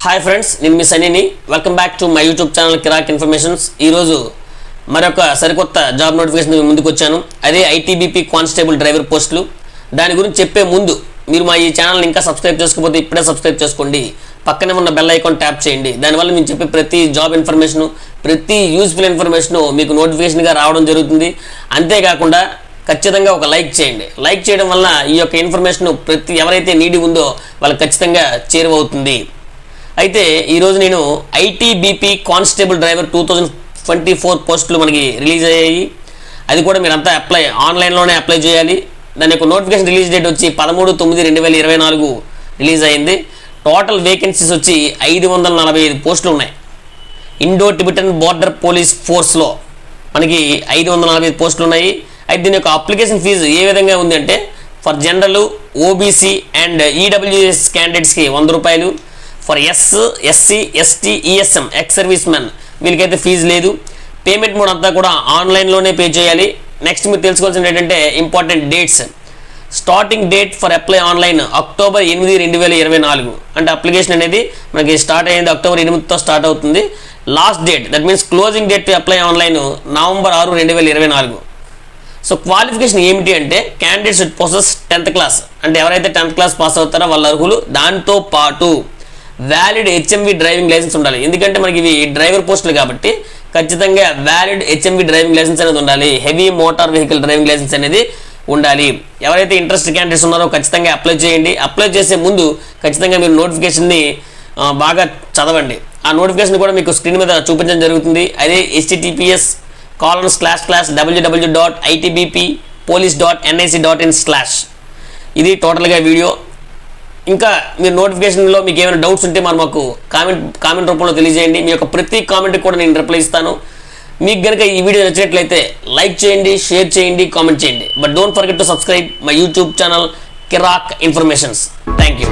Hi friends, నేను మీ సనీని. Welcome back to my YouTube channel కిరాక్ ఇన్ఫర్మేషన్స్. ఈరోజు మరొక సరికొత్త జాబ్ నోటిఫికేషన్ ముందుకు వచ్చాను. అదే ఐటీబీపీ కానిస్టేబుల్ డ్రైవర్ పోస్టులు. దాని గురించి చెప్పే ముందు మీరు మా ఈ ఛానల్ని ఇంకా సబ్స్క్రైబ్ చేసుకోకపోతే ఇప్పుడే సబ్స్క్రైబ్ చేసుకోండి. పక్కనే ఉన్న బెల్ ఐకాన్ ట్యాప్ చేయండి. దానివల్ల మేము చెప్పే ప్రతి జాబ్ ఇన్ఫర్మేషను, ప్రతి యూస్ఫుల్ ఇన్ఫర్మేషను మీకు నోటిఫికేషన్గా రావడం జరుగుతుంది. అంతేకాకుండా ఖచ్చితంగా ఒక లైక్ చేయండి. లైక్ చేయడం వల్ల ఈ యొక్క ఇన్ఫర్మేషన్ ప్రతి ఎవరైతే నీడి ఉందో వాళ్ళకి ఖచ్చితంగా చేరువవుతుంది. అయితే ఈరోజు నేను ఐటీబీపీ కానిస్టేబుల్ డ్రైవర్ 2024 పోస్టులు మనకి రిలీజ్ అయ్యాయి. అది కూడా మీరంతా ఆన్లైన్లోనే అప్లై చేయాలి. దాని యొక్క నోటిఫికేషన్ రిలీజ్ డేట్ వచ్చి 13/9/2024 రిలీజ్ అయింది. టోటల్ వేకెన్సీస్ వచ్చి 545 పోస్టులు ఉన్నాయి. ఇండో టిబెటన్ బార్డర్ పోలీస్ ఫోర్స్లో మనకి 545 పోస్టులు ఉన్నాయి. అయితే దీని యొక్క అప్లికేషన్ ఫీజు ఏ విధంగా ఉంది అంటే, for general, OBC and EWS క్యాండిడేట్స్కి 100 రూపాయలు, for SC, ST, ESM, ex servicemen వీళ్ళకైతే ఫీజు లేదు. పేమెంట్ మోడ్ అంతా కూడా ఆన్లైన్లోనే పే చేయాలి. నెక్స్ట్ మీరు తెలుసుకోవాల్సింది ఏంటంటే important dates. Starting date for apply online October 8, 2024. అంటే అప్లికేషన్ అనేది మనకి స్టార్ట్ అయ్యింది October 8తో స్టార్ట్ అవుతుంది. Last date, that means closing date to apply online November 6, 2024. So qualification ఏమిటి అంటే, candidates with possess 10th class, అంటే ఎవరైతే 10th క్లాస్ పాస్ అవుతారో వాళ్ళ అర్హులు. దాంతో పాటు వ్యాలిడ్ హెచ్ఎంవి డ్రైవింగ్ లైసెన్స్ ఉండాలి. ఎందుకంటే మనకి ఇవి డ్రైవర్ పోస్టులు కాబట్టి ఖచ్చితంగా వ్యాలిడ్ హెచ్ఎంవి డ్రైవింగ్ లైసెన్స్ అనేది ఉండాలి. Heavy motor vehicle driving licence అనేది ఉండాలి. ఎవరైతే ఇంట్రెస్ట్ క్యాండిడేట్స్ ఉన్నారో ఖచ్చితంగా అప్లై చేయండి. అప్లై చేసే ముందు ఖచ్చితంగా మీరు నోటిఫికేషన్ని బాగా చదవండి. ఆ నోటిఫికేషన్ కూడా మీకు స్క్రీన్ మీద చూపించడం జరుగుతుంది. అదే https://www.itbppolice.nic.in/. ఇది టోటల్గా వీడియో. ఇంకా మీరు నోటిఫికేషన్లో మీకు ఏమైనా డౌట్స్ ఉంటే మాకు కామెంట్ రూపంలో తెలియజేయండి. మీ యొక్క ప్రతి కామెంట్కి కూడా నేను రిప్లై ఇస్తాను. మీకు కనుక ఈ వీడియో నచ్చినట్లయితే లైక్ చేయండి, షేర్ చేయండి, కామెంట్ చేయండి. But don't forget to subscribe my YouTube channel కిరాక్ ఇన్ఫర్మేషన్స్. Thank you.